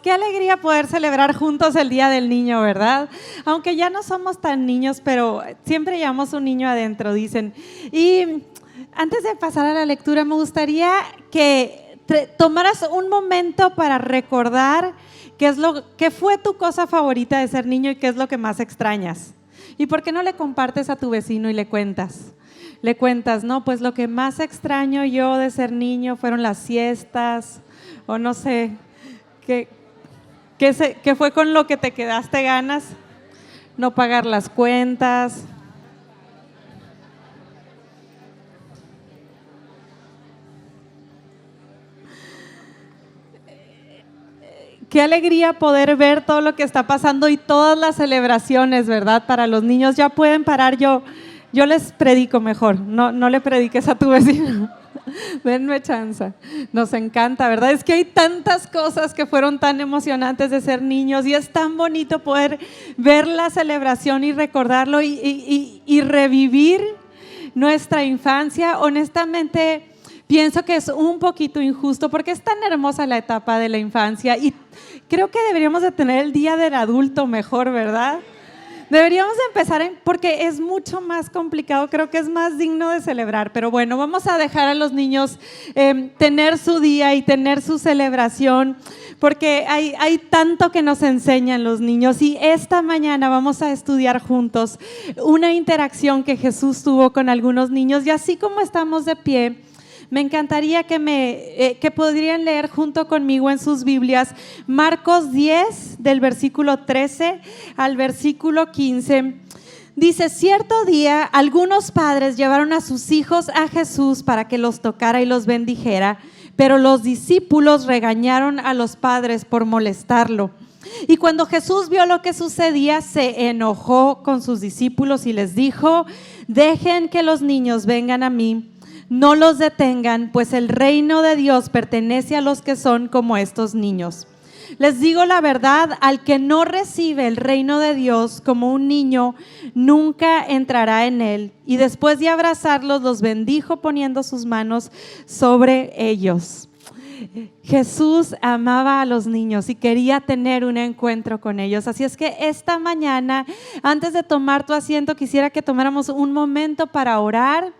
qué alegría poder celebrar juntos el Día del Niño, ¿verdad? Aunque ya no somos tan niños, pero siempre llevamos un niño adentro, dicen. Y antes de pasar a la lectura, me gustaría que tomaras un momento para recordar qué fue tu cosa favorita de ser niño y qué es lo que más extrañas. ¿Y por qué no le compartes a tu vecino y le cuentas? Le cuentas, no, pues lo que más extraño yo de ser niño fueron las siestas, o no sé, ¿qué fue con lo que te quedaste ganas? No pagar las cuentas. Qué alegría poder ver todo lo que está pasando y todas las celebraciones, ¿verdad? Para los niños ya pueden parar, yo les predico mejor, no le prediques a tu vecino. Denme chance, nos encanta, ¿verdad? Es que hay tantas cosas que fueron tan emocionantes de ser niños y es tan bonito poder ver la celebración y recordarlo y revivir nuestra infancia. Honestamente, pienso que es un poquito injusto porque es tan hermosa la etapa de la infancia y creo que deberíamos de tener el día del adulto mejor, ¿verdad? Deberíamos de empezar porque es mucho más complicado, creo que es más digno de celebrar, pero bueno, vamos a dejar a los niños tener su día y tener su celebración, porque hay tanto que nos enseñan los niños y esta mañana vamos a estudiar juntos una interacción que Jesús tuvo con algunos niños y así como estamos de pie, me encantaría que podrían leer junto conmigo en sus Biblias Marcos 10 del versículo 13 al versículo 15. Dice, cierto día algunos padres llevaron a sus hijos a Jesús para que los tocara y los bendijera, pero los discípulos regañaron a los padres por molestarlo. Y cuando Jesús vio lo que sucedía, se enojó con sus discípulos y les dijo, dejen que los niños vengan a mí. No los detengan, pues el reino de Dios pertenece a los que son como estos niños. Les digo la verdad, al que no recibe el reino de Dios como un niño, nunca entrará en él. Y después de abrazarlos, los bendijo poniendo sus manos sobre ellos. Jesús amaba a los niños y quería tener un encuentro con ellos. Así es que esta mañana, antes de tomar tu asiento, quisiera que tomáramos un momento para orar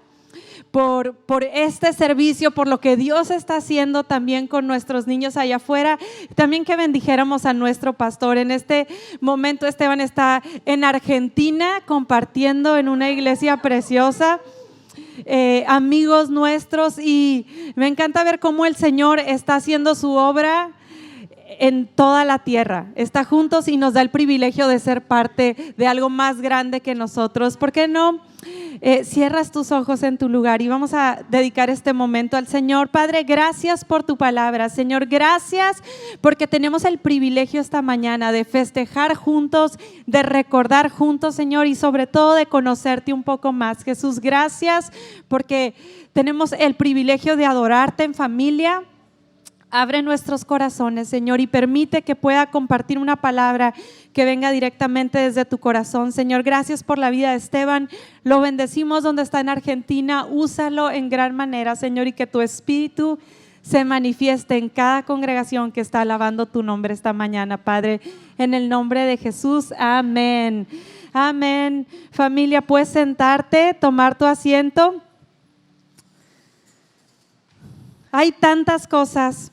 por este servicio, por lo que Dios está haciendo también con nuestros niños allá afuera, también que bendijéramos a nuestro pastor. En este momento Esteban está en Argentina compartiendo en una iglesia preciosa, amigos nuestros, y me encanta ver cómo el Señor está haciendo su obra en toda la tierra, está juntos y nos da el privilegio de ser parte de algo más grande que nosotros. ¿Por qué no cierras tus ojos en tu lugar y vamos a dedicar este momento al Señor? Padre, gracias por tu palabra. Señor, gracias porque tenemos el privilegio esta mañana de festejar juntos, de recordar juntos, Señor, y sobre todo de conocerte un poco más. Jesús, gracias porque tenemos el privilegio de adorarte en familia. Abre nuestros corazones, Señor, y permite que pueda compartir una palabra que venga directamente desde tu corazón. Señor, gracias por la vida de Esteban. Lo bendecimos donde está en Argentina. Úsalo en gran manera, Señor, y que tu espíritu se manifieste en cada congregación que está alabando tu nombre esta mañana, Padre. En el nombre de Jesús, amén. Amén. Familia, puedes sentarte, tomar tu asiento. Hay tantas cosas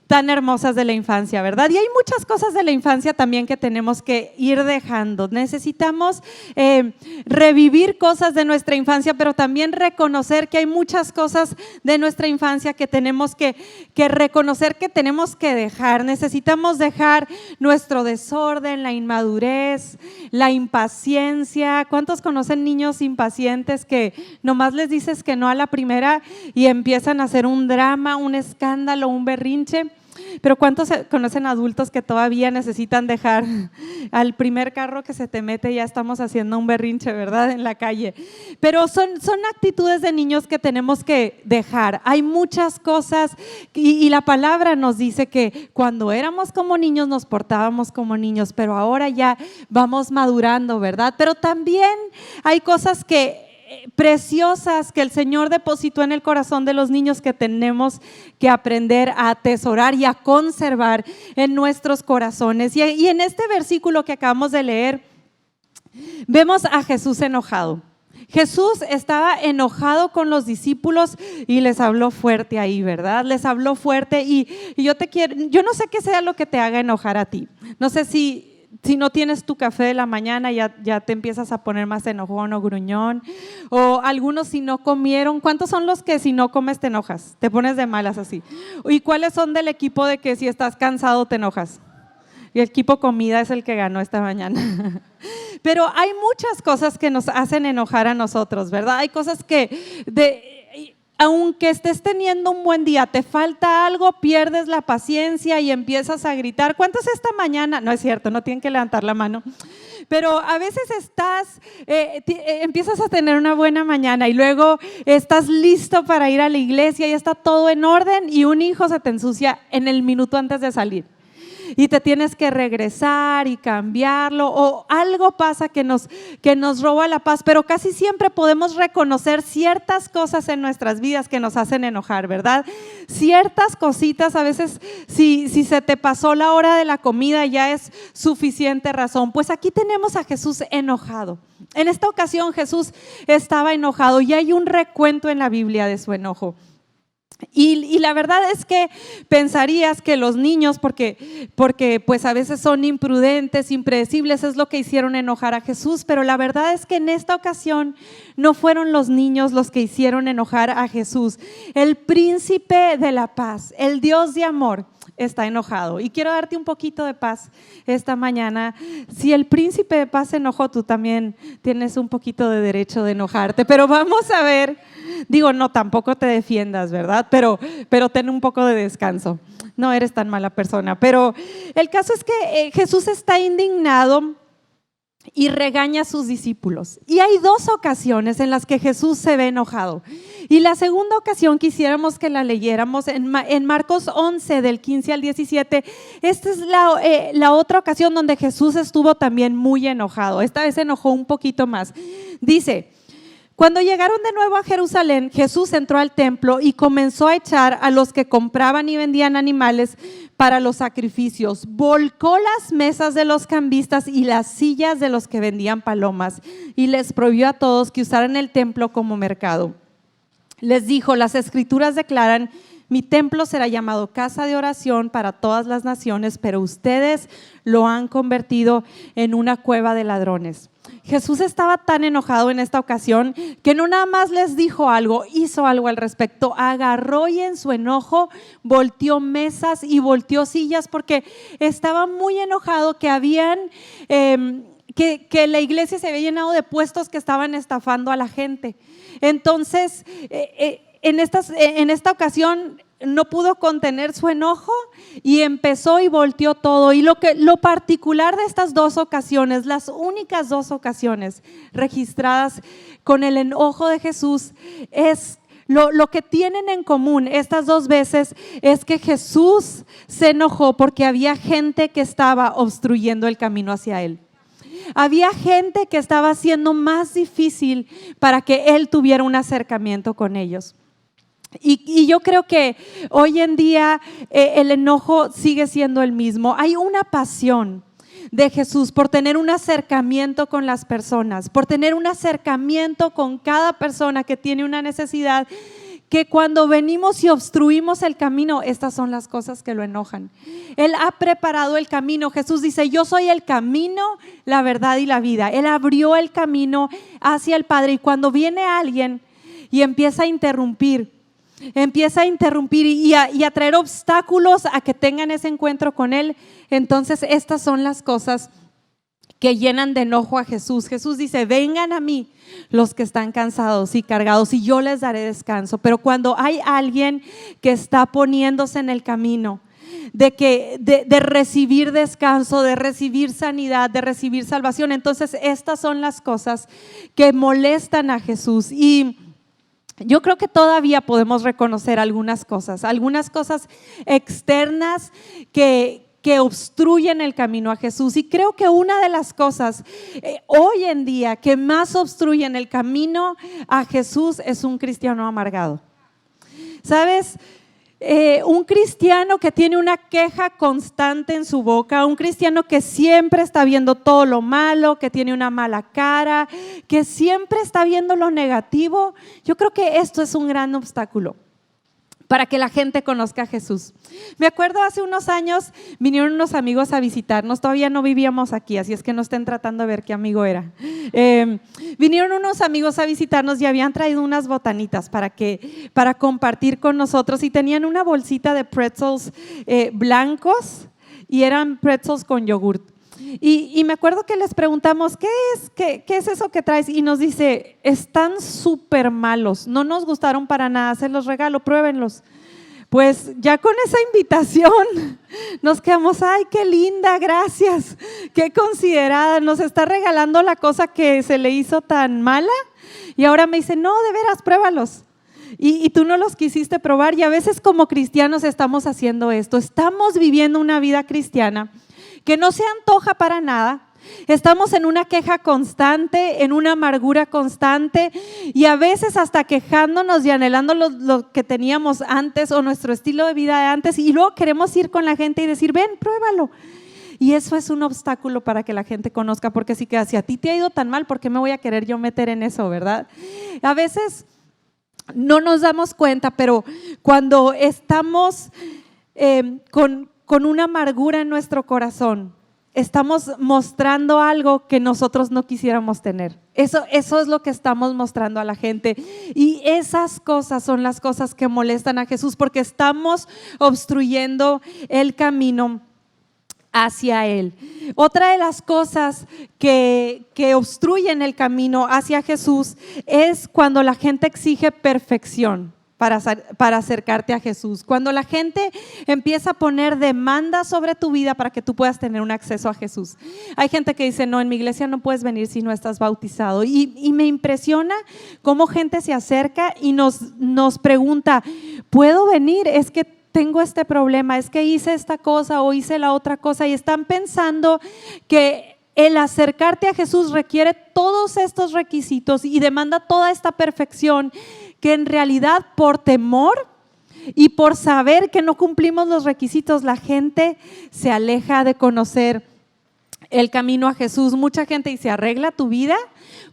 tan hermosas de la infancia, ¿verdad? Y hay muchas cosas de la infancia también que tenemos que ir dejando. Necesitamos revivir cosas de nuestra infancia, pero también reconocer que hay muchas cosas de nuestra infancia que tenemos que reconocer que tenemos que dejar. Necesitamos dejar nuestro desorden, la inmadurez, la impaciencia. ¿Cuántos conocen niños impacientes que nomás les dices que no a la primera y empiezan a hacer un drama, un escándalo, un berrinche? Pero ¿cuántos conocen adultos que todavía necesitan dejar al primer carro que se te mete? Ya estamos haciendo un berrinche, ¿verdad? En la calle. Pero son actitudes de niños que tenemos que dejar. Hay muchas cosas y la palabra nos dice que cuando éramos como niños nos portábamos como niños, pero ahora ya vamos madurando, ¿verdad? Pero también hay cosas que preciosas que el Señor depositó en el corazón de los niños que tenemos que aprender a atesorar y a conservar en nuestros corazones. Y en este versículo que acabamos de leer, vemos a Jesús enojado. Jesús estaba enojado con los discípulos y les habló fuerte ahí, ¿verdad? Les habló fuerte y yo no sé qué sea lo que te haga enojar a ti. No sé si no tienes tu café de la mañana ya te empiezas a poner más enojón o gruñón, o algunos si no comieron. ¿Cuántos son los que si no comes te enojas? Te pones de malas así. ¿Y cuáles son del equipo de que si estás cansado te enojas? Y el equipo comida es el que ganó esta mañana. Pero hay muchas cosas que nos hacen enojar a nosotros, ¿verdad? Hay cosas que aunque estés teniendo un buen día, te falta algo, pierdes la paciencia y empiezas a gritar. ¿Cuántos esta mañana? No es cierto, no tienen que levantar la mano. Pero a veces empiezas a tener una buena mañana y luego estás listo para ir a la iglesia y está todo en orden y un hijo se te ensucia en el minuto antes de salir. Y te tienes que regresar y cambiarlo, o algo pasa que nos roba la paz, pero casi siempre podemos reconocer ciertas cosas en nuestras vidas que nos hacen enojar, ¿verdad? Ciertas cositas, a veces si se te pasó la hora de la comida ya es suficiente razón. Pues aquí tenemos a Jesús enojado. En esta ocasión Jesús estaba enojado y hay un recuento en la Biblia de su enojo. Y la verdad es que pensarías que los niños, porque pues a veces son imprudentes, impredecibles, es lo que hicieron enojar a Jesús, pero la verdad es que en esta ocasión no fueron los niños los que hicieron enojar a Jesús. El príncipe de la paz, el Dios de amor, está enojado. Y quiero darte un poquito de paz esta mañana. Si el príncipe de paz se enojó, tú también tienes un poquito de derecho de enojarte, pero vamos a ver. Digo, no, tampoco te defiendas, ¿verdad? Pero ten un poco de descanso. No eres tan mala persona. Pero el caso es que Jesús está indignado y regaña a sus discípulos. Y hay dos ocasiones en las que Jesús se ve enojado. Y la segunda ocasión quisiéramos que la leyéramos en Marcos 11, del 15 al 17. Esta es la otra ocasión donde Jesús estuvo también muy enojado. Esta vez se enojó un poquito más. Dice: cuando llegaron de nuevo a Jerusalén, Jesús entró al templo y comenzó a echar a los que compraban y vendían animales para los sacrificios. Volcó las mesas de los cambistas y las sillas de los que vendían palomas y les prohibió a todos que usaran el templo como mercado. Les dijo: las escrituras declaran: mi templo será llamado casa de oración para todas las naciones, pero ustedes lo han convertido en una cueva de ladrones. Jesús estaba tan enojado en esta ocasión que no nada más les dijo algo, hizo algo al respecto. Agarró y en su enojo volteó mesas y volteó sillas porque estaba muy enojado que que la iglesia se había llenado de puestos que estaban estafando a la gente. Entonces, en esta ocasión no pudo contener su enojo y empezó y volteó todo. Y lo particular de estas dos ocasiones, las únicas dos ocasiones registradas con el enojo de Jesús, es lo que tienen en común estas dos veces es que Jesús se enojó porque había gente que estaba obstruyendo el camino hacia él. Había gente que estaba haciendo más difícil para que él tuviera un acercamiento con ellos. Y yo creo que hoy en día el enojo sigue siendo el mismo. Hay una pasión de Jesús por tener un acercamiento con las personas, por tener un acercamiento con cada persona que tiene una necesidad, que cuando venimos y obstruimos el camino, estas son las cosas que lo enojan. Él ha preparado el camino. Jesús dice: yo soy el camino, la verdad y la vida. Él abrió el camino hacia el Padre, y cuando viene alguien y empieza a interrumpir y a traer obstáculos a que tengan ese encuentro con Él, entonces estas son las cosas que llenan de enojo a Jesús. Jesús dice: vengan a mí los que están cansados y cargados y yo les daré descanso. Pero cuando hay alguien que está poniéndose en el camino de recibir descanso, de recibir sanidad, de recibir salvación, entonces estas son las cosas que molestan a Jesús. Y yo creo que todavía podemos reconocer algunas cosas externas que que obstruyen el camino a Jesús. Y creo que una de las cosas hoy en día que más obstruyen el camino a Jesús es un cristiano amargado. ¿Sabes? Un cristiano que tiene una queja constante en su boca, un cristiano que siempre está viendo todo lo malo, que tiene una mala cara, que siempre está viendo lo negativo. Yo creo que esto es un gran obstáculo para que la gente conozca a Jesús. Me acuerdo hace unos años vinieron unos amigos a visitarnos, todavía no vivíamos aquí, así es que no estén tratando de ver qué amigo era. Vinieron unos amigos a visitarnos y habían traído unas botanitas para compartir con nosotros y tenían una bolsita de pretzels blancos y eran pretzels con yogurt. Y me acuerdo que les preguntamos, ¿qué es eso que traes? Y nos dice, están súper malos, no nos gustaron para nada, se los regalo, pruébenlos. Pues ya con esa invitación nos quedamos, ay, qué linda, gracias, qué considerada, nos está regalando la cosa que se le hizo tan mala. Y ahora me dice, no, de veras, pruébalos. Y tú no los quisiste probar. Y a veces como cristianos estamos haciendo esto, estamos viviendo una vida cristiana que no se antoja para nada, estamos en una queja constante, en una amargura constante y a veces hasta quejándonos y anhelando lo que teníamos antes o nuestro estilo de vida de antes y luego queremos ir con la gente y decir, ven, pruébalo. Y eso es un obstáculo para que la gente conozca, porque si a ti te ha ido tan mal, ¿por qué me voy a querer yo meter en eso, verdad? A veces no nos damos cuenta, pero cuando estamos con una amargura en nuestro corazón, estamos mostrando algo que nosotros no quisiéramos tener. Eso es lo que estamos mostrando a la gente. Y esas cosas son las cosas que molestan a Jesús porque estamos obstruyendo el camino hacia Él. Otra de las cosas que obstruyen el camino hacia Jesús es cuando la gente exige perfección para acercarte a Jesús. Cuando la gente empieza a poner demandas sobre tu vida para que tú puedas tener un acceso a Jesús. Hay gente que dice, no, en mi iglesia no puedes venir si no estás bautizado. Y me impresiona cómo gente se acerca y nos pregunta, ¿puedo venir? Es que tengo este problema, es que hice esta cosa o hice la otra cosa, y están pensando que el acercarte a Jesús requiere todos estos requisitos y demanda toda esta perfección, que en realidad por temor y por saber que no cumplimos los requisitos, la gente se aleja de conocer el camino a Jesús. Mucha gente dice, arregla tu vida,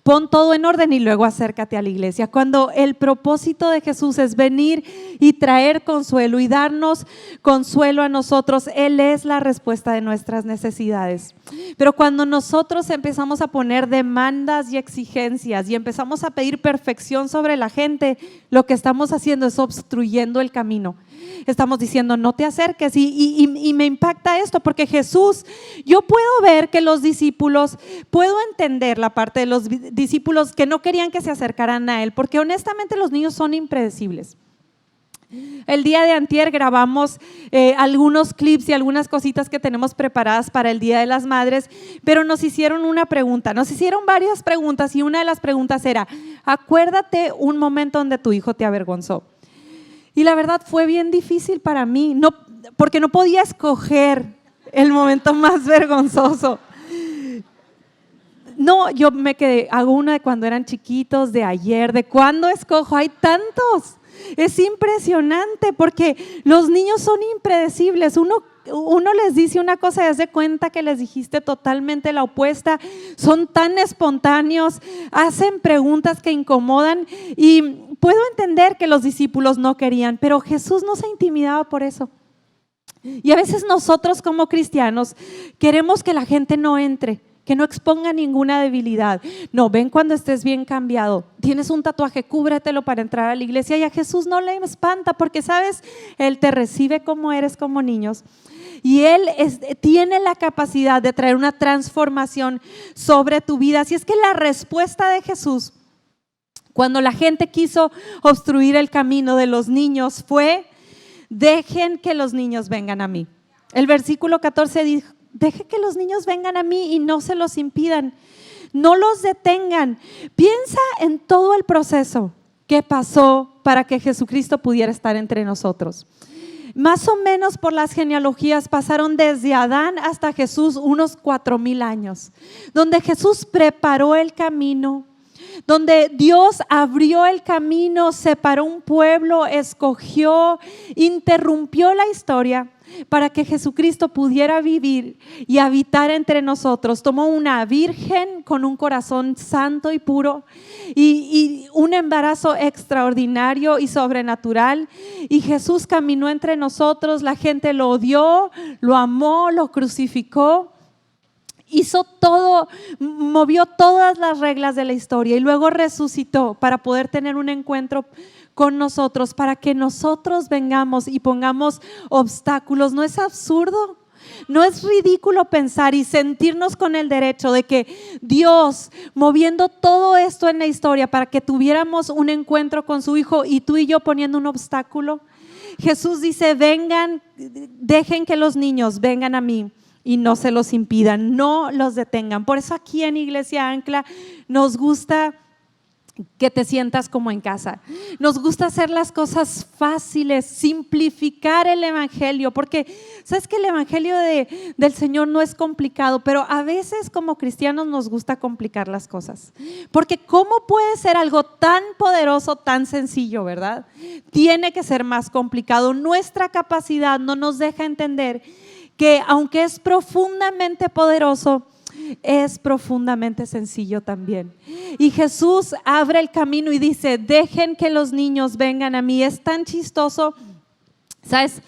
pon todo en orden y luego acércate a la iglesia. Cuando el propósito de Jesús es venir y traer consuelo y darnos consuelo a nosotros, Él es la respuesta de nuestras necesidades. Pero cuando nosotros empezamos a poner demandas y exigencias y empezamos a pedir perfección sobre la gente, lo que estamos haciendo es obstruyendo el camino. Estamos diciendo, no te acerques, y me impacta esto porque Jesús, yo puedo ver que los discípulos, puedo entender la parte de los discípulos que no querían que se acercaran a Él, porque honestamente los niños son impredecibles. El día de antier grabamos algunos clips y algunas cositas que tenemos preparadas para el Día de las Madres, pero nos hicieron una pregunta, nos hicieron varias preguntas y una de las preguntas era, acuérdate un momento donde tu hijo te avergonzó. Y la verdad fue bien difícil para mí, porque no podía escoger el momento más vergonzoso. No, yo me quedé, hago una de cuando eran chiquitos, de ayer, de cuándo escojo, hay tantos. Es impresionante porque los niños son impredecibles. Uno les dice una cosa y hace cuenta que les dijiste totalmente la opuesta. Son tan espontáneos, hacen preguntas que incomodan y puedo entender que los discípulos no querían, pero Jesús no se intimidaba por eso. Y a veces nosotros como cristianos queremos que la gente no entre, que no exponga ninguna debilidad. No, ven cuando estés bien cambiado. Tienes un tatuaje, cúbretelo para entrar a la iglesia. Y a Jesús no le espanta porque, ¿sabes? Él te recibe como eres, como niños. Y Él tiene la capacidad de traer una transformación sobre tu vida. Así es que la respuesta de Jesús, cuando la gente quiso obstruir el camino de los niños, fue: dejen que los niños vengan a mí. El versículo 14 dijo: deje que los niños vengan a mí y no se los impidan, no los detengan. Piensa en todo el proceso que pasó para que Jesucristo pudiera estar entre nosotros. Más o menos por las genealogías pasaron desde Adán hasta Jesús unos 4,000 años, donde Jesús preparó el camino, donde Dios abrió el camino, separó un pueblo, escogió, interrumpió la historia para que Jesucristo pudiera vivir y habitar entre nosotros. Tomó una virgen con un corazón santo y puro y un embarazo extraordinario y sobrenatural, y Jesús caminó entre nosotros. La gente lo odió, lo amó, lo crucificó. Hizo todo, movió todas las reglas de la historia y luego resucitó para poder tener un encuentro con nosotros, para que nosotros vengamos y pongamos obstáculos. ¿No es absurdo? ¿No es ridículo pensar y sentirnos con el derecho de que Dios, moviendo todo esto en la historia para que tuviéramos un encuentro con su Hijo, y tú y yo poniendo un obstáculo? Jesús dice: vengan, dejen que los niños vengan a mí y no se los impidan, no los detengan. Por eso aquí en Iglesia Ancla nos gusta que te sientas como en casa. Nos gusta hacer las cosas fáciles, simplificar el evangelio, porque sabes que el evangelio del Señor no es complicado, pero a veces como cristianos nos gusta complicar las cosas, porque ¿cómo puede ser algo tan poderoso, tan sencillo, verdad? Tiene que ser más complicado. Nuestra capacidad no nos deja entender que aunque es profundamente poderoso, es profundamente sencillo también. Y Jesús abre el camino y dice: dejen que los niños vengan a mí. Es tan chistoso, ¿sabes?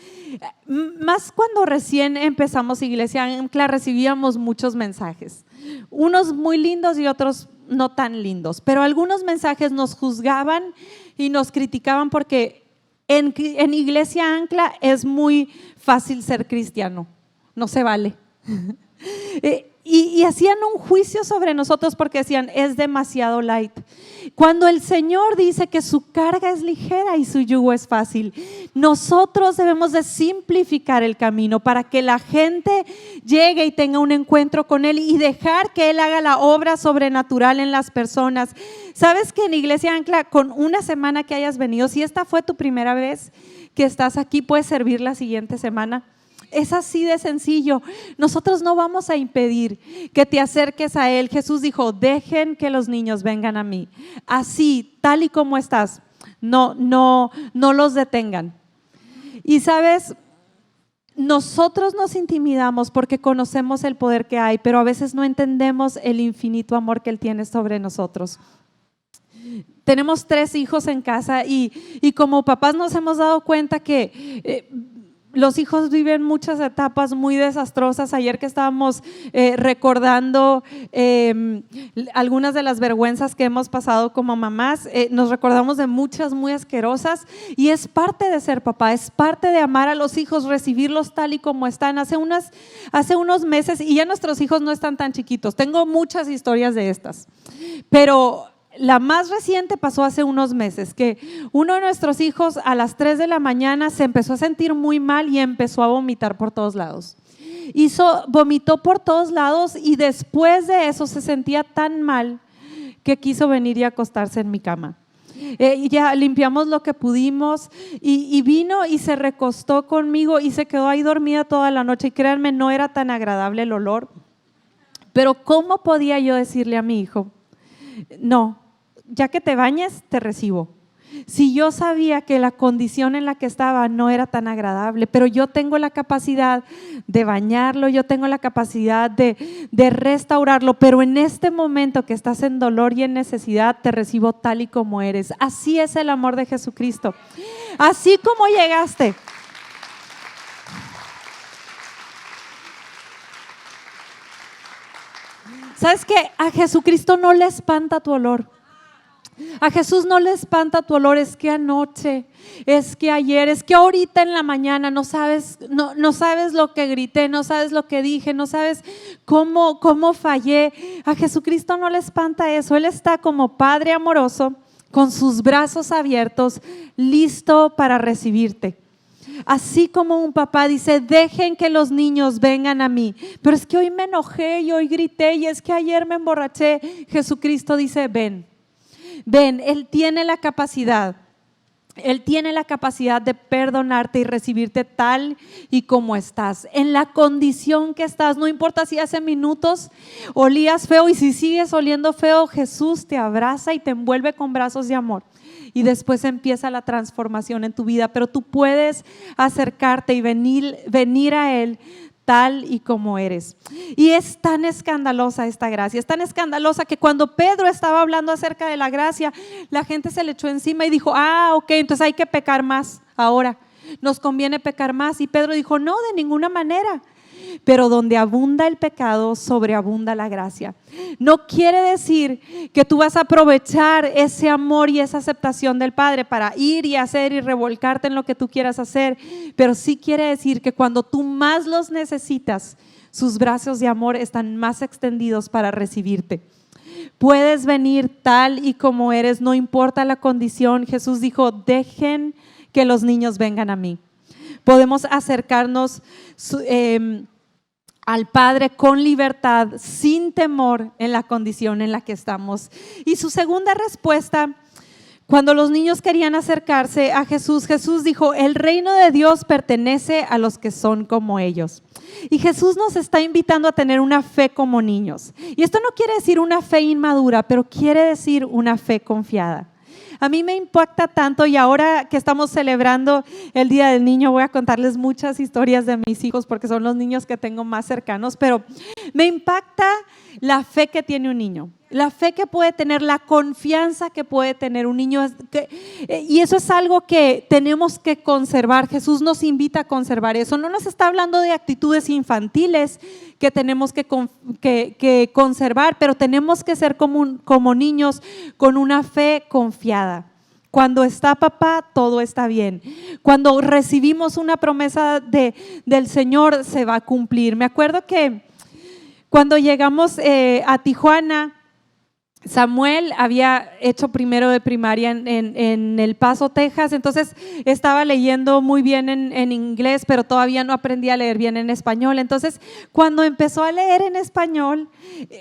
Más cuando recién empezamos Iglesia Ancla, recibíamos muchos mensajes, unos muy lindos y otros no tan lindos, pero algunos mensajes nos juzgaban y nos criticaban porque en Iglesia Ancla es muy fácil ser cristiano, no se vale. Y hacían un juicio sobre nosotros porque decían: es demasiado light. Cuando el Señor dice que su carga es ligera y su yugo es fácil, nosotros debemos de simplificar el camino para que la gente llegue y tenga un encuentro con Él y dejar que Él haga la obra sobrenatural en las personas. ¿Sabes que en Iglesia Ancla, con una semana que hayas venido, si esta fue tu primera vez que estás aquí, puedes servir la siguiente semana? Es así de sencillo. Nosotros no vamos a impedir que te acerques a Él. Jesús dijo: dejen que los niños vengan a mí. Así, tal y como estás, no los detengan. Y sabes, nosotros nos intimidamos porque conocemos el poder que hay, pero a veces no entendemos el infinito amor que Él tiene sobre nosotros. Tenemos 3 hijos en casa y como papás nos hemos dado cuenta que los hijos viven muchas etapas muy desastrosas. Ayer que estábamos recordando algunas de las vergüenzas que hemos pasado como mamás, nos recordamos de muchas muy asquerosas, y es parte de ser papá, es parte de amar a los hijos, recibirlos tal y como están. Hace unos meses, y ya nuestros hijos no están tan chiquitos, tengo muchas historias de estas, pero la más reciente pasó hace unos meses, que uno de nuestros hijos a las 3 de la mañana se empezó a sentir muy mal y empezó a vomitar por todos lados. Vomitó por todos lados y después de eso se sentía tan mal que quiso venir y acostarse en mi cama. Ya limpiamos lo que pudimos y vino y se recostó conmigo y se quedó ahí dormida toda la noche, y créanme, no era tan agradable el olor, pero ¿cómo podía yo decirle a mi hijo: no, ya que te bañes, te recibo? Si yo sabía que la condición en la que estaba no era tan agradable, pero yo tengo la capacidad de bañarlo, yo tengo la capacidad de restaurarlo, pero en este momento que estás en dolor y en necesidad, te recibo tal y como eres. Así es el amor de Jesucristo. Así como llegaste. ¿Sabes qué? A Jesucristo no le espanta tu olor. A Jesús no le espanta tu olor. Es que anoche, es que ayer, es que ahorita en la mañana no sabes lo que grité, no sabes lo que dije, no sabes cómo fallé. A Jesucristo no le espanta eso. Él está como Padre amoroso, con sus brazos abiertos, listo para recibirte. Así como un papá dice: dejen que los niños vengan a mí, pero es que hoy me enojé y hoy grité y es que ayer me emborraché. Jesucristo dice: ven, Él tiene la capacidad Él tiene la capacidad de perdonarte y recibirte tal y como estás, en la condición que estás. No importa si hace minutos olías feo y si sigues oliendo feo, Jesús te abraza y te envuelve con brazos de amor. Y después empieza la transformación en tu vida, pero tú puedes acercarte y venir a Él tal y como eres. Y es tan escandalosa esta gracia, es tan escandalosa que cuando Pedro estaba hablando acerca de la gracia, la gente se le echó encima y dijo, ok, entonces hay que pecar más ahora, nos conviene pecar más. Y Pedro dijo, no, de ninguna manera. Pero donde abunda el pecado, sobreabunda la gracia. No quiere decir que tú vas a aprovechar ese amor y esa aceptación del Padre para ir y hacer y revolcarte en lo que tú quieras hacer, pero sí quiere decir que cuando tú más los necesitas, sus brazos de amor están más extendidos para recibirte. Puedes venir tal y como eres, no importa la condición. Jesús dijo, dejen que los niños vengan a mí. Podemos acercarnos al Padre con libertad, sin temor en la condición en la que estamos. Y su segunda respuesta, cuando los niños querían acercarse a Jesús, Jesús dijo, el reino de Dios pertenece a los que son como ellos. Y Jesús nos está invitando a tener una fe como niños. Y esto no quiere decir una fe inmadura, pero quiere decir una fe confiada. A mí me impacta tanto, y ahora que estamos celebrando el Día del Niño, voy a contarles muchas historias de mis hijos porque son los niños que tengo más cercanos, pero me impacta la fe que tiene un niño, la fe que puede tener, la confianza que puede tener un niño, y eso es algo que tenemos que conservar. Jesús nos invita a conservar eso. No nos está hablando de actitudes infantiles que tenemos que conservar, pero tenemos que ser como niños con una fe confiada. Cuando está papá, todo está bien. Cuando recibimos una promesa del Señor, se va a cumplir. Me acuerdo que cuando llegamos a Tijuana, Samuel había hecho primero de primaria en El Paso, Texas, entonces estaba leyendo muy bien en inglés, pero todavía no aprendía a leer bien en español. Entonces, cuando empezó a leer en español,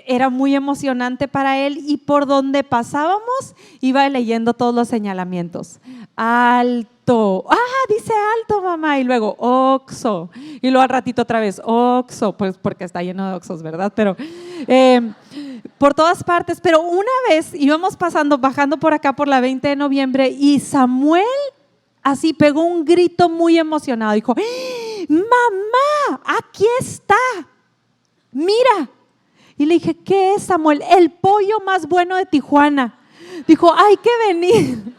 era muy emocionante para él, y por donde pasábamos, iba leyendo todos los señalamientos. Alto, dice alto, mamá, y luego Oxxo, y luego al ratito otra vez Oxxo, pues porque está lleno de Oxxos, ¿verdad? Pero por todas partes. Pero una vez íbamos bajando por acá por la 20 de noviembre, y Samuel así pegó un grito muy emocionado. Dijo, mamá, aquí está, mira. Y le dije, ¿qué es, Samuel? El pollo más bueno de Tijuana. Dijo, hay que venir.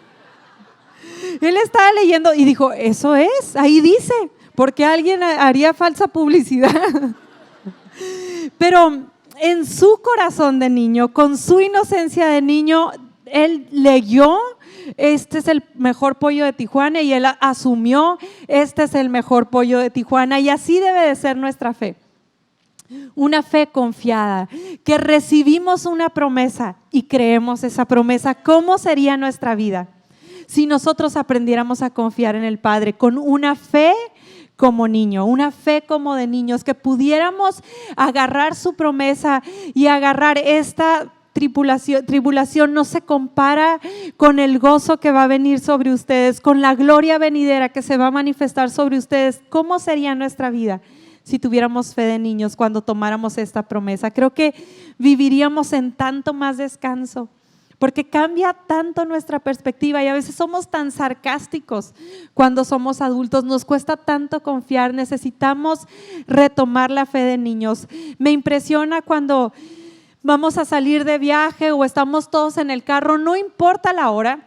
Él estaba leyendo y dijo, eso es, ahí dice, porque alguien haría falsa publicidad. Pero en su corazón de niño, con su inocencia de niño, él leyó, este es el mejor pollo de Tijuana, y él asumió, este es el mejor pollo de Tijuana. Y así debe de ser nuestra fe. Una fe confiada, que recibimos una promesa y creemos esa promesa. ¿Cómo sería nuestra vida si nosotros aprendiéramos a confiar en el Padre con una fe como niño, una fe como de niños, que pudiéramos agarrar su promesa y agarrar esta tribulación? No se compara con el gozo que va a venir sobre ustedes, con la gloria venidera que se va a manifestar sobre ustedes. ¿Cómo sería nuestra vida si tuviéramos fe de niños cuando tomáramos esta promesa? Creo que viviríamos en tanto más descanso, porque cambia tanto nuestra perspectiva, y a veces somos tan sarcásticos cuando somos adultos, nos cuesta tanto confiar. Necesitamos retomar la fe de niños. Me impresiona cuando vamos a salir de viaje o estamos todos en el carro, no importa la hora,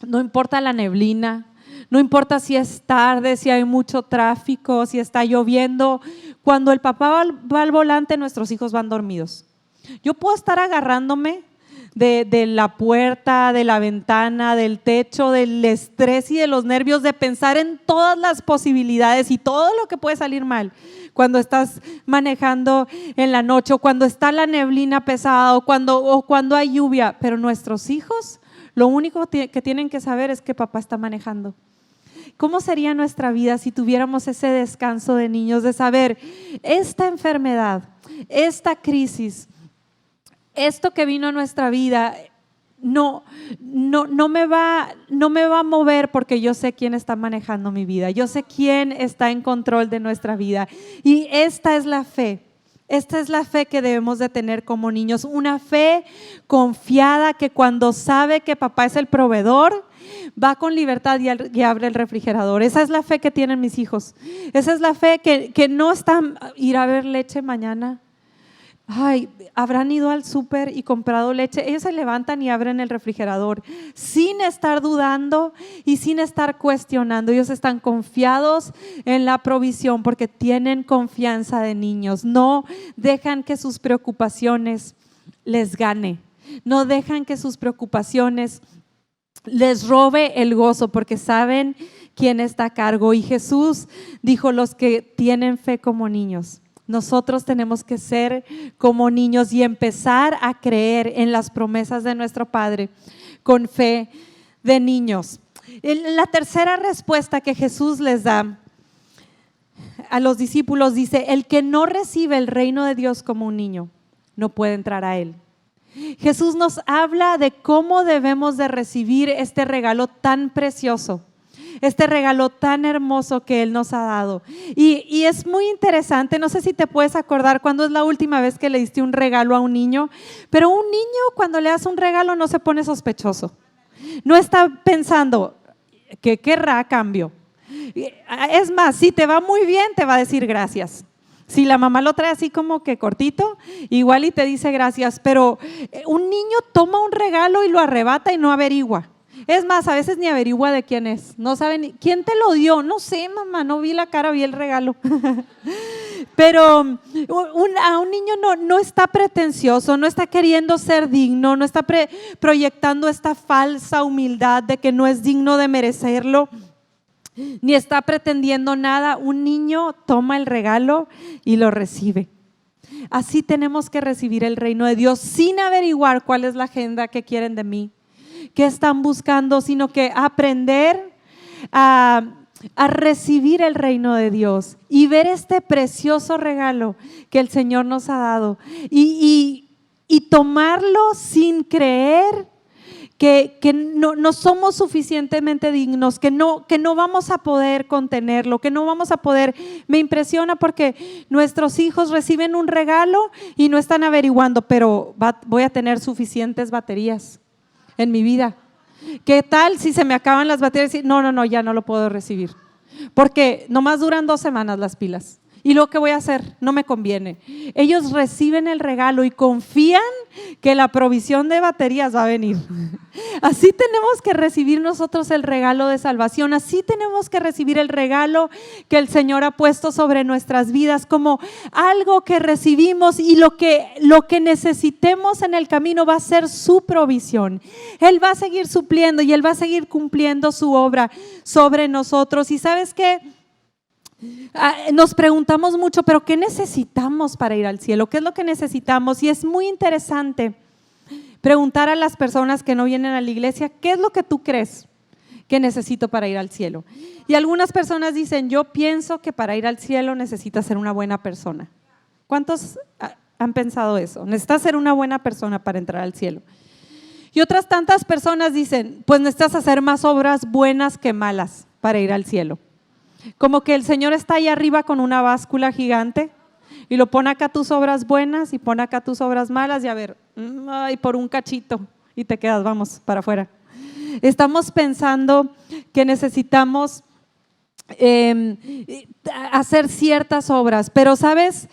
no importa la neblina, no importa si es tarde, si hay mucho tráfico, si está lloviendo. Cuando el papá va al volante, nuestros hijos van dormidos. Yo puedo estar agarrándome de la puerta, de la ventana, del techo, del estrés y de los nervios de pensar en todas las posibilidades y todo lo que puede salir mal cuando estás manejando en la noche, o cuando está la neblina pesada, o cuando hay lluvia. Pero nuestros hijos, lo único que tienen que saber es que papá está manejando. ¿Cómo sería nuestra vida si tuviéramos ese descanso de niños, de saber esta enfermedad, esta crisis, esto que vino a nuestra vida, no me va a mover porque yo sé quién está manejando mi vida, yo sé quién está en control de nuestra vida. Y esta es la fe que debemos de tener como niños, una fe confiada que cuando sabe que papá es el proveedor, va con libertad y abre el refrigerador. Esa es la fe que tienen mis hijos. Esa es la fe que no están, ir a ver leche mañana. Ay, habrán ido al súper y comprado leche. Ellos se levantan y abren el refrigerador sin estar dudando y sin estar cuestionando. Ellos están confiados en la provisión porque tienen confianza de niños. No dejan que sus preocupaciones les gane. No dejan que sus preocupaciones les robe el gozo porque saben quién está a cargo. Y Jesús dijo: los que tienen fe como niños. Nosotros tenemos que ser como niños y empezar a creer en las promesas de nuestro Padre con fe de niños. La tercera respuesta que Jesús les da a los discípulos dice: el que no recibe el reino de Dios como un niño no puede entrar a él. Jesús nos habla de cómo debemos de recibir este regalo tan precioso, este regalo tan hermoso que Él nos ha dado. Y es muy interesante, no sé si te puedes acordar cuándo es la última vez que le diste un regalo a un niño, pero un niño cuando le das un regalo no se pone sospechoso, no está pensando ¿qué querrá a cambio? Es más, si te va muy bien te va a decir gracias. Si la mamá lo trae así como que cortito, igual y te dice gracias, pero un niño toma un regalo y lo arrebata y no averigua. Es más, a veces ni averigua de quién es, no sabe ni quién te lo dio, no sé, mamá, no vi la cara, vi el regalo. Pero a un niño no está pretencioso, no está queriendo ser digno, no está proyectando esta falsa humildad de que no es digno de merecerlo, ni está pretendiendo nada. Un niño toma el regalo y lo recibe. Así tenemos que recibir el reino de Dios sin averiguar cuál es la agenda que quieren de mí, qué están buscando, sino que aprender a recibir el reino de Dios y ver este precioso regalo que el Señor nos ha dado y tomarlo sin creer que no somos suficientemente dignos, que no vamos a poder contenerlo, que no vamos a poder. Me impresiona porque nuestros hijos reciben un regalo y no están averiguando, pero voy a tener suficientes baterías en mi vida. ¿Qué tal si se me acaban las baterías? No, ya no lo puedo recibir, porque nomás duran 2 semanas las pilas. ¿Y lo que voy a hacer? No me conviene. Ellos reciben el regalo y confían que la provisión de baterías va a venir. Así tenemos que recibir nosotros el regalo de salvación. Así tenemos que recibir el regalo que el Señor ha puesto sobre nuestras vidas como algo que recibimos, y lo que necesitemos en el camino va a ser su provisión. Él va a seguir supliendo y Él va a seguir cumpliendo su obra sobre nosotros. ¿Y sabes qué? Nos preguntamos mucho, pero ¿qué necesitamos para ir al cielo? ¿Qué es lo que necesitamos? Y es muy interesante preguntar a las personas que no vienen a la iglesia: ¿qué es lo que tú crees que necesito para ir al cielo? Y algunas personas dicen: yo pienso que para ir al cielo necesitas ser una buena persona. ¿Cuántos han pensado eso? Necesitas ser una buena persona para entrar al cielo. Y otras tantas personas dicen: pues necesitas hacer más obras buenas que malas para ir al cielo. Como que el Señor está ahí arriba con una báscula gigante y lo pone acá tus obras buenas y pone acá tus obras malas, y a ver, por un cachito y te quedas, vamos, para afuera. Estamos pensando que necesitamos hacer ciertas obras, pero ¿sabes?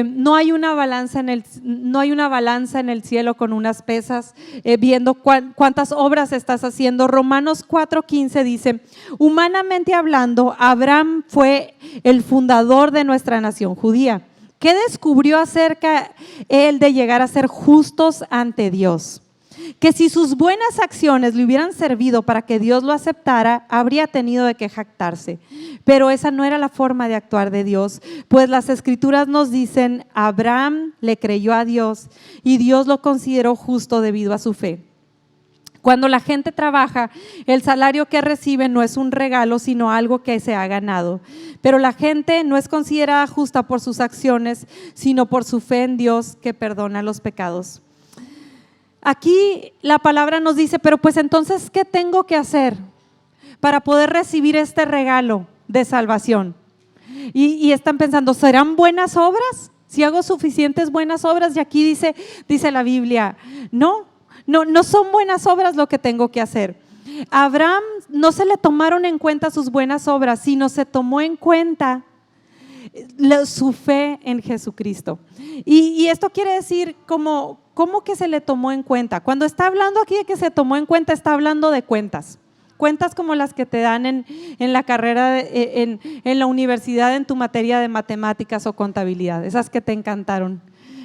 No hay una balanza en el cielo con unas pesas viendo cuántas obras estás haciendo. Romanos 4:15 dice: humanamente hablando, Abraham fue el fundador de nuestra nación judía. ¿Qué descubrió acerca él de llegar a ser justos ante Dios? Que si sus buenas acciones le hubieran servido para que Dios lo aceptara, habría tenido de qué jactarse. Pero esa no era la forma de actuar de Dios, pues las Escrituras nos dicen: Abraham le creyó a Dios y Dios lo consideró justo debido a su fe. Cuando la gente trabaja, el salario que recibe no es un regalo, sino algo que se ha ganado. Pero la gente no es considerada justa por sus acciones, sino por su fe en Dios, que perdona los pecados. aquí la palabra nos dice, pero pues entonces, ¿qué tengo que hacer para poder recibir este regalo de salvación? Y están pensando, ¿serán buenas obras? Si hago suficientes buenas obras, y aquí dice la Biblia, no son buenas obras lo que tengo que hacer. A Abraham no se le tomaron en cuenta sus buenas obras, sino se tomó en cuenta su fe en Jesucristo. Y esto quiere decir ¿cómo que se le tomó en cuenta? Cuando está hablando aquí de que se tomó en cuenta, está hablando de cuentas como las que te dan en la carrera, en la universidad, en tu materia de matemáticas o contabilidad, esas que te encantaron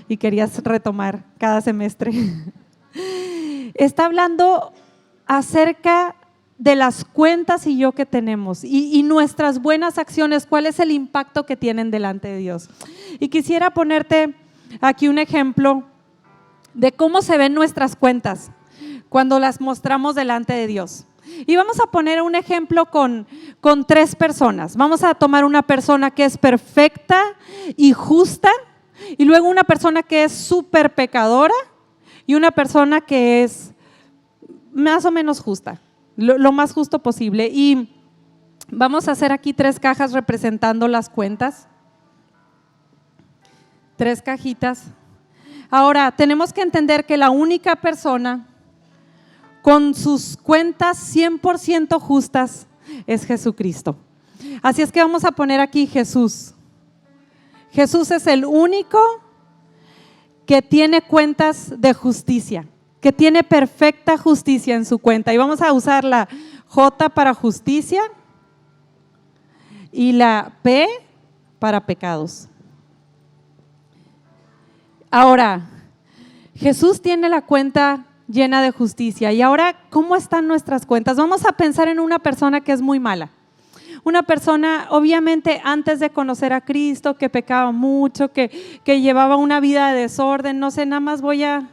y querías retomar cada semestre. Está hablando acerca de las cuentas y yo que tenemos y nuestras buenas acciones, cuál es el impacto que tienen delante de Dios. Y quisiera ponerte aquí un ejemplo de cómo se ven nuestras cuentas cuando las mostramos delante de Dios. Y vamos a poner un ejemplo con 3 personas. Vamos a tomar una persona que es perfecta y justa, y luego una persona que es súper pecadora y una persona que es más o menos justa, lo más justo posible. Y vamos a hacer aquí 3 cajas representando las cuentas, 3 cajitas. Ahora, tenemos que entender que la única persona con sus cuentas 100% justas es Jesucristo. Así es que vamos a poner aquí Jesús. Jesús es el único que tiene cuentas de justicia, que tiene perfecta justicia en su cuenta. Y vamos a usar la J para justicia y la P para pecados. Ahora, Jesús tiene la cuenta llena de justicia. Y ahora, ¿cómo están nuestras cuentas? Vamos a pensar en una persona que es muy mala. Una persona, obviamente, antes de conocer a Cristo, que pecaba mucho, que llevaba una vida de desorden. No sé, nada más voy a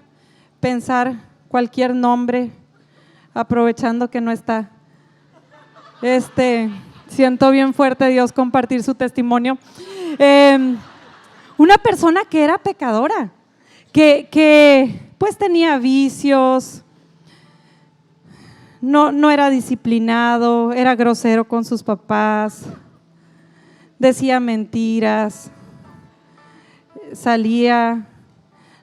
pensar cualquier nombre, aprovechando que no está. Siento bien fuerte Dios compartir su testimonio. Una persona que era pecadora, que pues tenía vicios, no era disciplinado, era grosero con sus papás, decía mentiras, salía,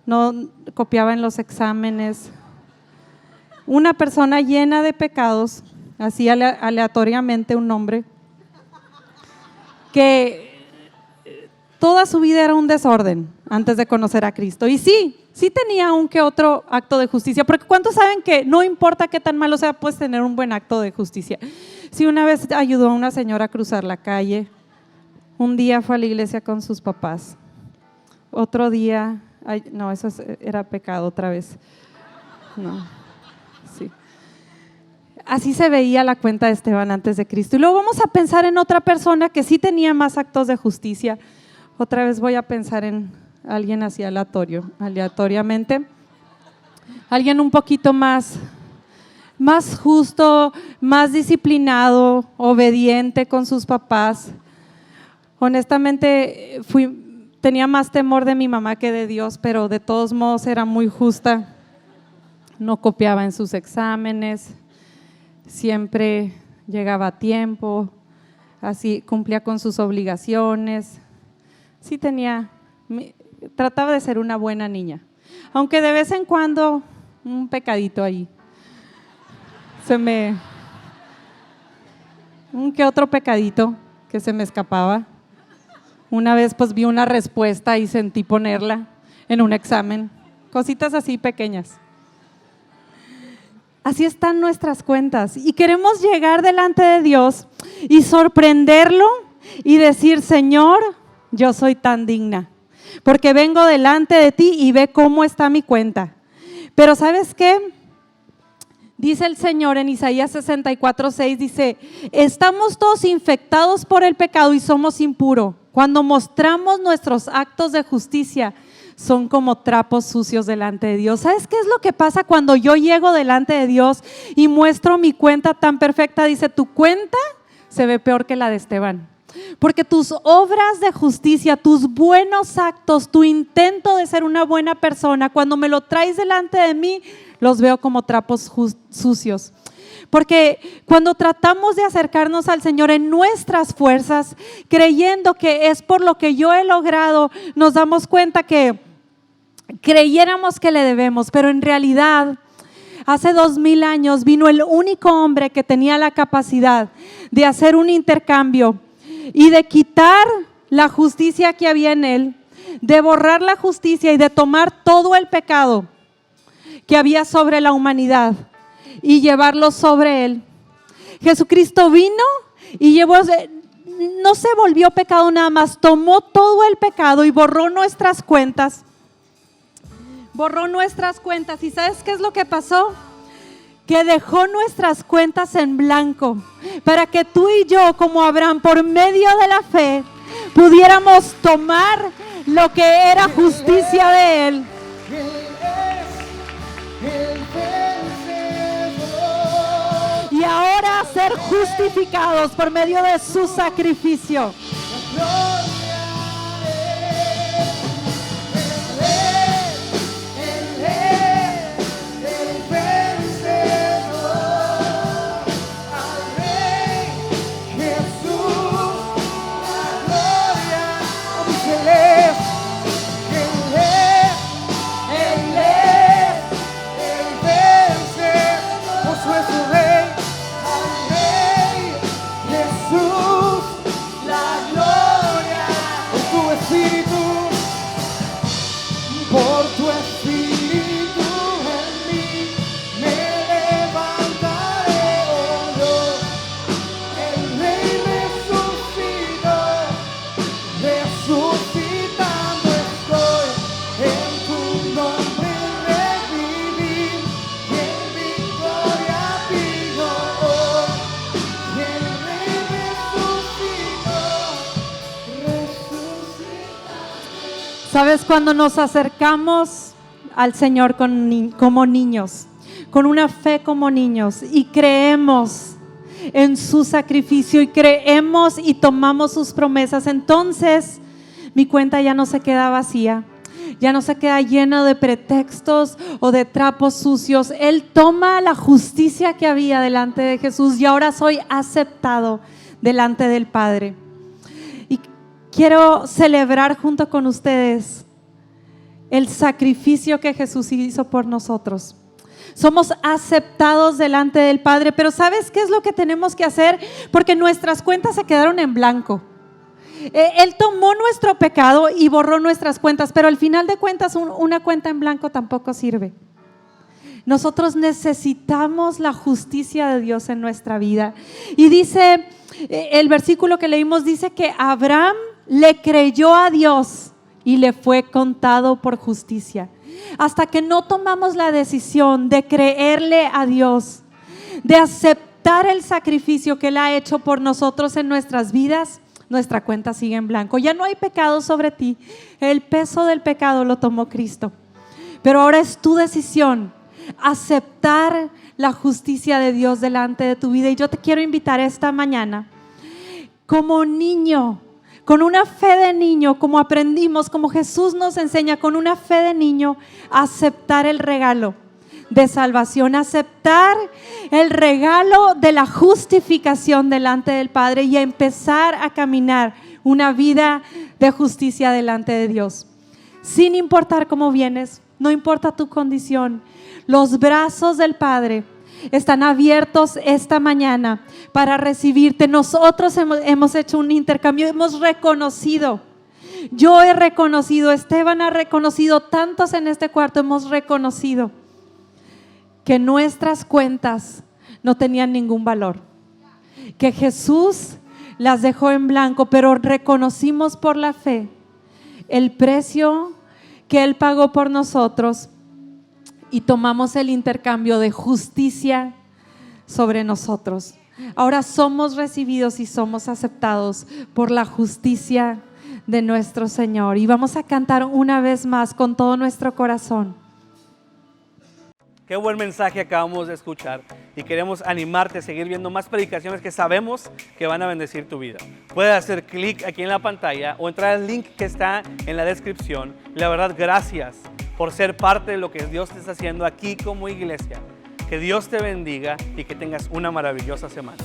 no copiaba en los exámenes. Una persona llena de pecados, así aleatoriamente un nombre, que toda su vida era un desorden antes de conocer a Cristo. Y sí tenía un que otro acto de justicia, porque ¿cuántos saben que no importa qué tan malo sea, puedes tener un buen acto de justicia? Sí, una vez ayudó a una señora a cruzar la calle, un día fue a la iglesia con sus papás, otro día, no, eso era pecado otra vez, no, sí. Así se veía la cuenta de Esteban antes de Cristo. Y luego vamos a pensar en otra persona que sí tenía más actos de justicia. Otra vez voy a pensar en alguien así aleatoriamente. Alguien un poquito más justo, más disciplinado, obediente con sus papás. Honestamente, tenía más temor de mi mamá que de Dios, pero de todos modos era muy justa. No copiaba en sus exámenes, siempre llegaba a tiempo, así cumplía con sus obligaciones. Sí trataba de ser una buena niña, aunque de vez en cuando un pecadito ahí, un que otro pecadito que se me escapaba. Una vez pues vi una respuesta y sentí ponerla en un examen, cositas así pequeñas. Así están nuestras cuentas y queremos llegar delante de Dios y sorprenderlo y decir: Señor, yo soy tan digna, porque vengo delante de ti y ve cómo está mi cuenta. Pero ¿sabes qué? Dice el Señor en Isaías 64:6, dice: estamos todos infectados por el pecado y somos impuros. Cuando mostramos nuestros actos de justicia, son como trapos sucios delante de Dios. ¿Sabes qué es lo que pasa cuando yo llego delante de Dios y muestro mi cuenta tan perfecta? Dice: tu cuenta se ve peor que la de Esteban. Porque tus obras de justicia, tus buenos actos, tu intento de ser una buena persona, cuando me lo traes delante de mí, los veo como trapos sucios. Porque cuando tratamos de acercarnos al Señor en nuestras fuerzas, creyendo que es por lo que yo he logrado, nos damos cuenta que creyéramos que le debemos, pero en realidad hace 2000 años vino el único hombre que tenía la capacidad de hacer un intercambio y de quitar la justicia que había en él, de borrar la justicia y de tomar todo el pecado que había sobre la humanidad y llevarlo sobre él. Jesucristo vino y llevó, no se volvió pecado nada más, tomó todo el pecado y borró nuestras cuentas. Borró nuestras cuentas. ¿Y sabes qué es lo que pasó? Que dejó nuestras cuentas en blanco para que tú y yo, como Abraham, por medio de la fe, pudiéramos tomar lo que era justicia de él. Y ahora ser justificados por medio de su sacrificio. Por tu espíritu en mí me levantaré, oh Dios. El Rey resucitó, resucitando estoy. En tu nombre reviví y en victoria vino hoy. Y el Rey resucitó. ¿Sabes? Cuando nos acercamos al Señor como niños, con una fe como niños, y creemos en su sacrificio y creemos y tomamos sus promesas, entonces mi cuenta ya no se queda vacía, ya no se queda llena de pretextos o de trapos sucios. Él toma la justicia que había delante de Jesús y ahora soy aceptado delante del Padre. Quiero celebrar junto con ustedes el sacrificio que Jesús hizo por nosotros. Somos aceptados delante del Padre, pero ¿sabes qué es lo que tenemos que hacer? Porque nuestras cuentas se quedaron en blanco. Él tomó nuestro pecado y borró nuestras cuentas, pero al final de cuentas una cuenta en blanco tampoco sirve. Nosotros necesitamos la justicia de Dios en nuestra vida. Y dice, el versículo que leímos dice que Abraham le creyó a Dios y le fue contado por justicia. Hasta que no tomamos la decisión de creerle a Dios, de aceptar el sacrificio que Él ha hecho por nosotros en nuestras vidas, nuestra cuenta sigue en blanco. Ya no hay pecado sobre ti. El peso del pecado lo tomó Cristo. Pero ahora es tu decisión aceptar la justicia de Dios delante de tu vida. Y yo te quiero invitar esta mañana, como niño, con una fe de niño, como aprendimos, como Jesús nos enseña, con una fe de niño, a aceptar el regalo de salvación, aceptar el regalo de la justificación delante del Padre y a empezar a caminar una vida de justicia delante de Dios. Sin importar cómo vienes, no importa tu condición, los brazos del Padre están abiertos esta mañana para recibirte. Nosotros hemos hecho un intercambio, hemos reconocido, yo he reconocido, Esteban ha reconocido, tantos en este cuarto hemos reconocido que nuestras cuentas no tenían ningún valor, que Jesús las dejó en blanco, pero reconocimos por la fe el precio que Él pagó por nosotros y tomamos el intercambio de justicia sobre nosotros. Ahora somos recibidos y somos aceptados por la justicia de nuestro Señor. Y vamos a cantar una vez más con todo nuestro corazón. Qué buen mensaje acabamos de escuchar y queremos animarte a seguir viendo más predicaciones que sabemos que van a bendecir tu vida. Puedes hacer clic aquí en la pantalla o entrar al link que está en la descripción. La verdad, gracias por ser parte de lo que Dios te está haciendo aquí como iglesia. Que Dios te bendiga y que tengas una maravillosa semana.